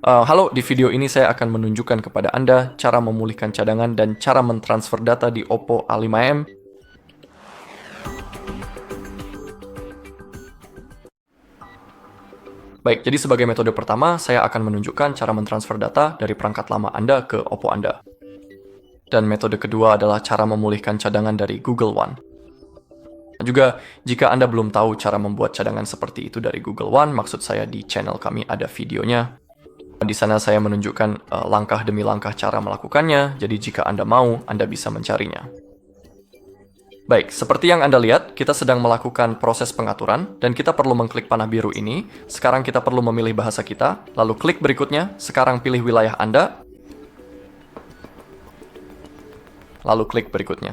Halo, di video ini saya akan menunjukkan kepada Anda cara memulihkan cadangan dan cara mentransfer data di Oppo A5M. Baik, jadi sebagai metode pertama, saya akan menunjukkan cara mentransfer data dari perangkat lama Anda ke Oppo Anda. Dan metode kedua adalah cara memulihkan cadangan dari Google One. Juga, jika Anda belum tahu cara membuat cadangan seperti itu dari Google One, maksud saya di channel kami ada videonya. Di sana saya menunjukkan langkah demi langkah cara melakukannya, jadi jika Anda mau, Anda bisa mencarinya. Baik, seperti yang Anda lihat, kita sedang melakukan proses pengaturan, dan kita perlu mengklik panah biru ini. Sekarang kita perlu memilih bahasa kita, lalu klik berikutnya, sekarang pilih wilayah Anda, lalu klik berikutnya.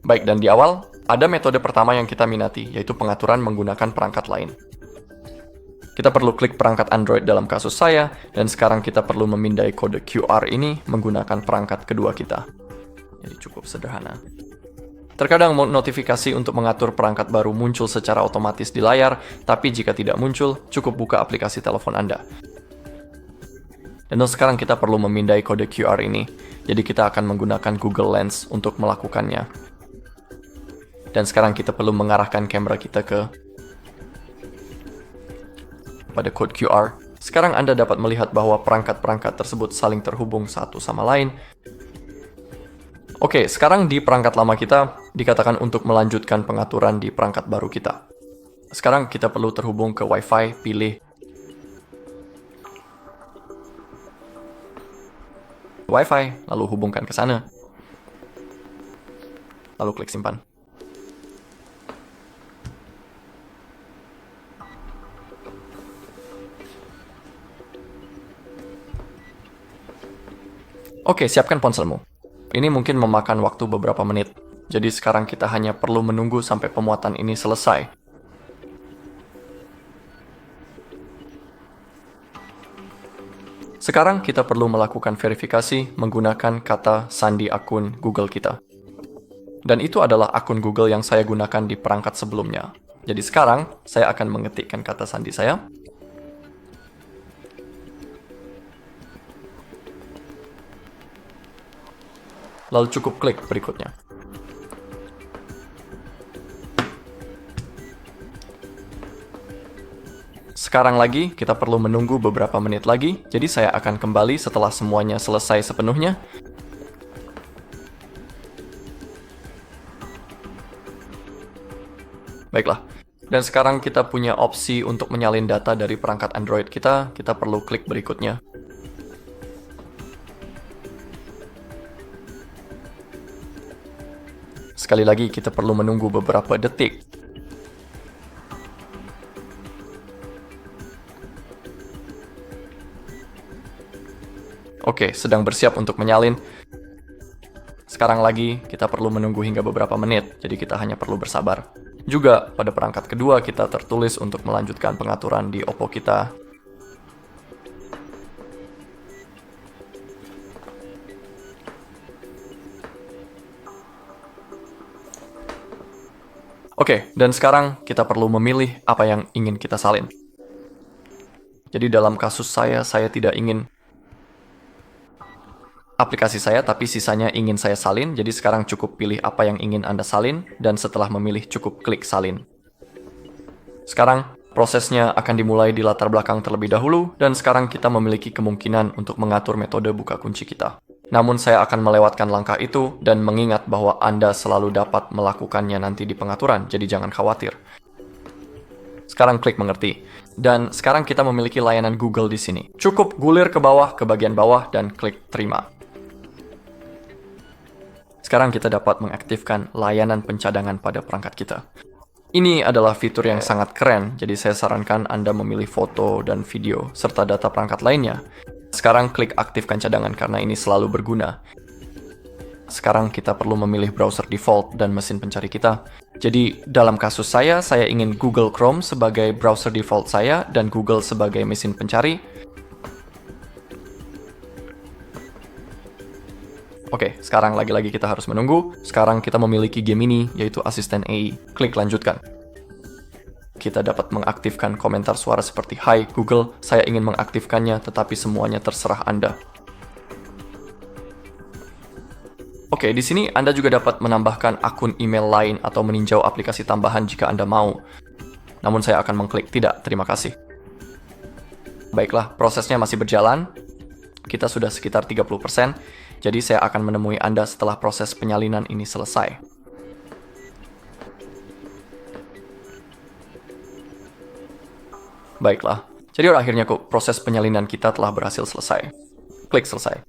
Baik, dan di awal, ada metode pertama yang kita minati, yaitu pengaturan menggunakan perangkat lain. Kita perlu klik perangkat Android dalam kasus saya, dan sekarang kita perlu memindai kode QR ini menggunakan perangkat kedua kita. Jadi cukup sederhana. Terkadang notifikasi untuk mengatur perangkat baru muncul secara otomatis di layar, tapi jika tidak muncul, cukup buka aplikasi telepon Anda. Dan sekarang kita perlu memindai kode QR ini, jadi kita akan menggunakan Google Lens untuk melakukannya. Dan sekarang kita perlu mengarahkan kamera kita pada kode QR. Sekarang Anda dapat melihat bahwa perangkat-perangkat tersebut saling terhubung satu sama lain. Oke, sekarang di perangkat lama kita dikatakan untuk melanjutkan pengaturan di perangkat baru kita. Sekarang kita perlu terhubung ke Wi-Fi, pilih Wi-Fi, lalu hubungkan ke sana. Lalu klik simpan. Oke, siapkan ponselmu. Ini mungkin memakan waktu beberapa menit. Jadi sekarang kita hanya perlu menunggu sampai pemuatan ini selesai. Sekarang kita perlu melakukan verifikasi menggunakan kata sandi akun Google kita. Dan itu adalah akun Google yang saya gunakan di perangkat sebelumnya. Jadi sekarang saya akan mengetikkan kata sandi saya. Lalu cukup klik berikutnya. Sekarang lagi, kita perlu menunggu beberapa menit lagi, jadi saya akan kembali setelah semuanya selesai sepenuhnya. Baiklah, dan sekarang kita punya opsi untuk menyalin data dari perangkat Android kita perlu klik berikutnya. Sekali lagi, kita perlu menunggu beberapa detik. Oke, sedang bersiap untuk menyalin. Sekarang lagi, kita perlu menunggu hingga beberapa menit, jadi kita hanya perlu bersabar. Juga, pada perangkat kedua kita tertulis untuk melanjutkan pengaturan di Oppo kita. Oke, dan sekarang kita perlu memilih apa yang ingin kita salin. Jadi dalam kasus saya tidak ingin aplikasi saya, tapi sisanya ingin saya salin. Jadi sekarang cukup pilih apa yang ingin Anda salin, dan setelah memilih cukup klik salin. Sekarang, prosesnya akan dimulai di latar belakang terlebih dahulu, dan sekarang kita memiliki kemungkinan untuk mengatur metode buka kunci kita. Namun saya akan melewatkan langkah itu, dan mengingat bahwa Anda selalu dapat melakukannya nanti di pengaturan, jadi jangan khawatir. Sekarang klik mengerti. Dan sekarang kita memiliki layanan Google di sini. Cukup gulir ke bawah, ke bagian bawah, dan klik terima. Sekarang kita dapat mengaktifkan layanan pencadangan pada perangkat kita. Ini adalah fitur yang sangat keren, jadi saya sarankan Anda memilih foto dan video, serta data perangkat lainnya. Sekarang klik aktifkan cadangan karena ini selalu berguna. Sekarang kita perlu memilih browser default dan mesin pencari kita. Jadi dalam kasus saya ingin Google Chrome sebagai browser default saya dan Google sebagai mesin pencari. Oke, sekarang lagi-lagi kita harus menunggu. Sekarang kita memiliki Gemini, yaitu asisten AI. Klik lanjutkan. kita dapat mengaktifkan komentar suara seperti, "Hai Google, saya ingin mengaktifkannya, tetapi semuanya terserah Anda." Oke, di sini Anda juga dapat menambahkan akun email lain atau meninjau aplikasi tambahan jika Anda mau. Namun saya akan mengklik tidak, terima kasih. Baiklah, prosesnya masih berjalan. Kita sudah sekitar 30%, jadi saya akan menemui Anda setelah proses penyalinan ini selesai. Baiklah, jadi akhirnya proses penyalinan kita telah berhasil selesai. Klik selesai.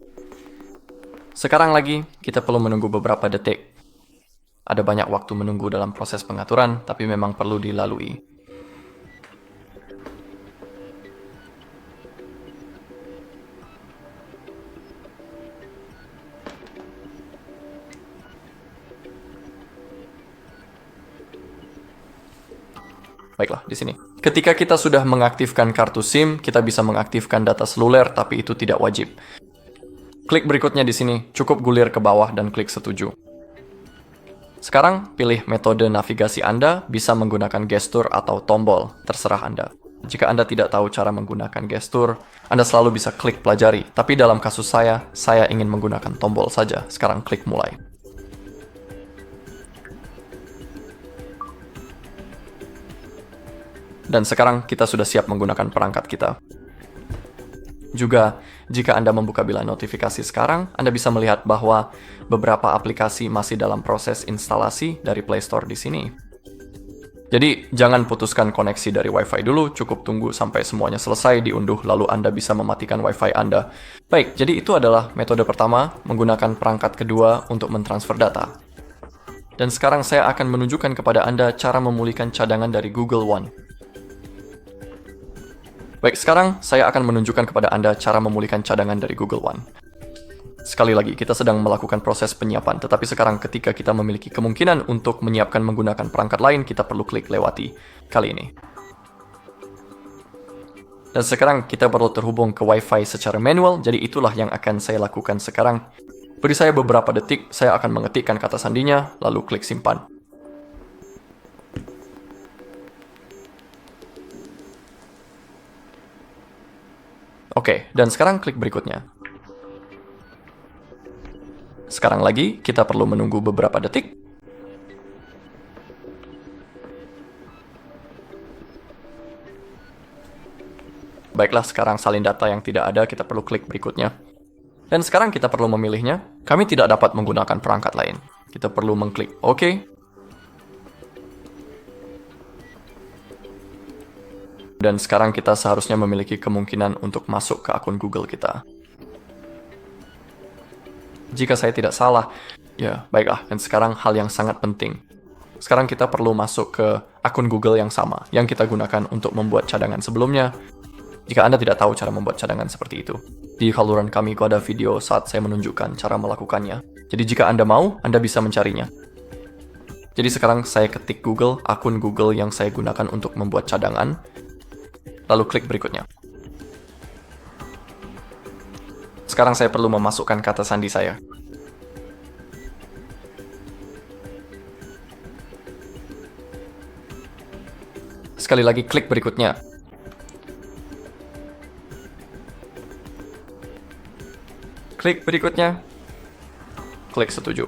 Sekarang lagi, kita perlu menunggu beberapa detik. Ada banyak waktu menunggu dalam proses pengaturan, tapi memang perlu dilalui. Baiklah, di sini. Ketika kita sudah mengaktifkan kartu SIM, kita bisa mengaktifkan data seluler, tapi itu tidak wajib. Klik berikutnya di sini, cukup gulir ke bawah dan klik setuju. Sekarang, pilih metode navigasi Anda, bisa menggunakan gestur atau tombol, terserah Anda. Jika Anda tidak tahu cara menggunakan gestur, Anda selalu bisa klik pelajari. Tapi dalam kasus saya ingin menggunakan tombol saja. Sekarang klik mulai. Dan sekarang kita sudah siap menggunakan perangkat kita. Juga, jika Anda membuka bilah notifikasi sekarang, Anda bisa melihat bahwa beberapa aplikasi masih dalam proses instalasi dari Play Store di sini. Jadi, jangan putuskan koneksi dari Wi-Fi dulu, cukup tunggu sampai semuanya selesai diunduh, lalu Anda bisa mematikan Wi-Fi Anda. Baik, jadi itu adalah metode pertama, menggunakan perangkat kedua untuk mentransfer data. Dan sekarang saya akan menunjukkan kepada Anda cara memulihkan cadangan dari Google One. Baik, sekarang saya akan menunjukkan kepada Anda cara memulihkan cadangan dari Google One. Sekali lagi, kita sedang melakukan proses penyiapan, tetapi sekarang ketika kita memiliki kemungkinan untuk menyiapkan menggunakan perangkat lain, kita perlu klik lewati kali ini. Dan sekarang kita perlu terhubung ke Wi-Fi secara manual, jadi itulah yang akan saya lakukan sekarang. Beri saya beberapa detik, saya akan mengetikkan kata sandinya, lalu klik simpan. Oke, dan sekarang klik berikutnya. Sekarang lagi, kita perlu menunggu beberapa detik. Baiklah, sekarang salin data yang tidak ada, kita perlu klik berikutnya. Dan sekarang kita perlu memilihnya. Kami tidak dapat menggunakan perangkat lain. Kita perlu mengklik OK. Dan sekarang kita seharusnya memiliki kemungkinan untuk masuk ke akun Google kita. Jika saya tidak salah, ya baiklah. Dan sekarang hal yang sangat penting. Sekarang kita perlu masuk ke akun Google yang sama, yang kita gunakan untuk membuat cadangan sebelumnya. Jika Anda tidak tahu cara membuat cadangan seperti itu, di saluran kami ada video saat saya menunjukkan cara melakukannya. Jadi jika Anda mau, Anda bisa mencarinya. Jadi sekarang saya ketik Google, akun Google yang saya gunakan untuk membuat cadangan. Lalu klik berikutnya. Sekarang saya perlu memasukkan kata sandi saya. Sekali lagi klik berikutnya. Klik berikutnya. Klik setuju.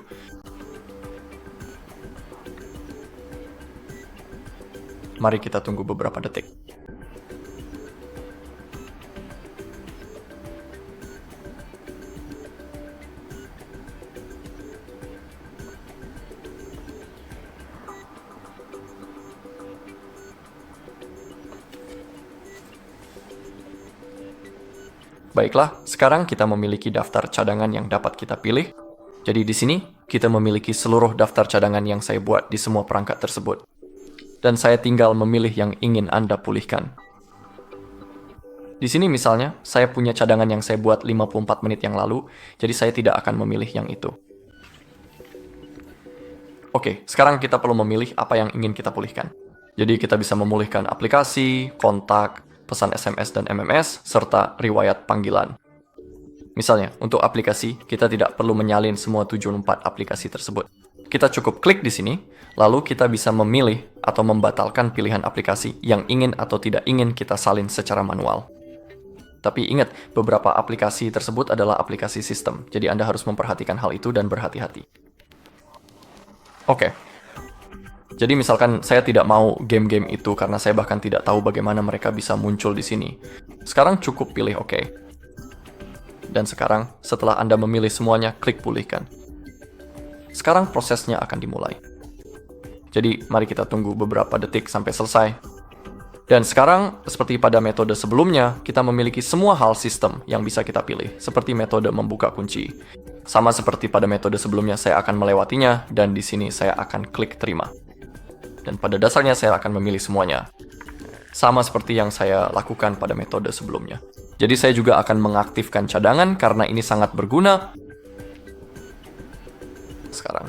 Mari kita tunggu beberapa detik. Baiklah, sekarang kita memiliki daftar cadangan yang dapat kita pilih. Jadi di sini, kita memiliki seluruh daftar cadangan yang saya buat di semua perangkat tersebut. Dan saya tinggal memilih yang ingin Anda pulihkan. Di sini misalnya, saya punya cadangan yang saya buat 54 menit yang lalu, jadi saya tidak akan memilih yang itu. Oke, sekarang kita perlu memilih apa yang ingin kita pulihkan. Jadi kita bisa memulihkan aplikasi, kontak, pesan SMS dan MMS, serta riwayat panggilan. Misalnya, untuk aplikasi, kita tidak perlu menyalin semua 74 aplikasi tersebut. Kita cukup klik di sini, lalu kita bisa memilih atau membatalkan pilihan aplikasi yang ingin atau tidak ingin kita salin secara manual. Tapi ingat, beberapa aplikasi tersebut adalah aplikasi sistem, jadi Anda harus memperhatikan hal itu dan berhati-hati. Oke. Jadi misalkan saya tidak mau game-game itu karena saya bahkan tidak tahu bagaimana mereka bisa muncul di sini. Sekarang cukup pilih OK. Dan sekarang, setelah Anda memilih semuanya, klik pulihkan. Sekarang prosesnya akan dimulai. Jadi, mari kita tunggu beberapa detik sampai selesai. Dan sekarang, seperti pada metode sebelumnya, kita memiliki semua hal sistem yang bisa kita pilih, seperti metode membuka kunci. Sama seperti pada metode sebelumnya, saya akan melewatinya, dan di sini saya akan klik terima. Dan pada dasarnya saya akan memilih semuanya. Sama seperti yang saya lakukan pada metode sebelumnya. Jadi saya juga akan mengaktifkan cadangan karena ini sangat berguna. Sekarang.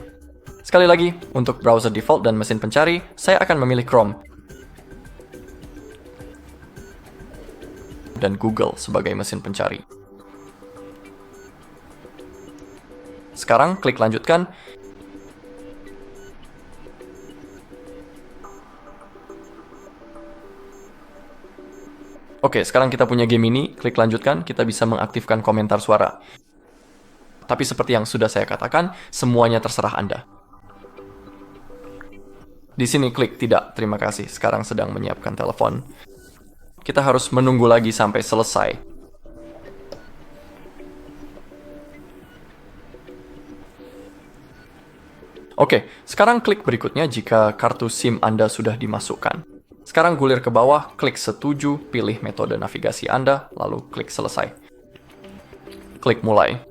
Sekali lagi, untuk browser default dan mesin pencari, saya akan memilih Chrome. Dan Google sebagai mesin pencari. Sekarang klik lanjutkan. Oke, sekarang kita punya game ini, klik lanjutkan, kita bisa mengaktifkan komentar suara. Tapi seperti yang sudah saya katakan, semuanya terserah Anda. Di sini klik tidak, terima kasih, sekarang sedang menyiapkan telepon. Kita harus menunggu lagi sampai selesai. Oke, sekarang klik berikutnya jika kartu SIM Anda sudah dimasukkan. Sekarang gulir ke bawah, klik setuju, pilih metode navigasi Anda, lalu klik selesai. Klik mulai.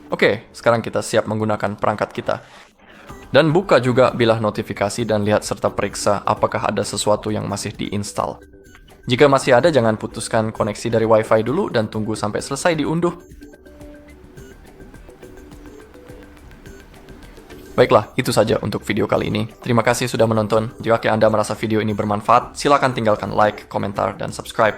Oke, sekarang kita siap menggunakan perangkat kita. Dan buka juga bilah notifikasi dan lihat serta periksa apakah ada sesuatu yang masih diinstal. Jika masih ada, jangan putuskan koneksi dari Wi-Fi dulu dan tunggu sampai selesai diunduh. Baiklah, itu saja untuk video kali ini. Terima kasih sudah menonton. Jika Anda merasa video ini bermanfaat, silakan tinggalkan like, komentar, dan subscribe.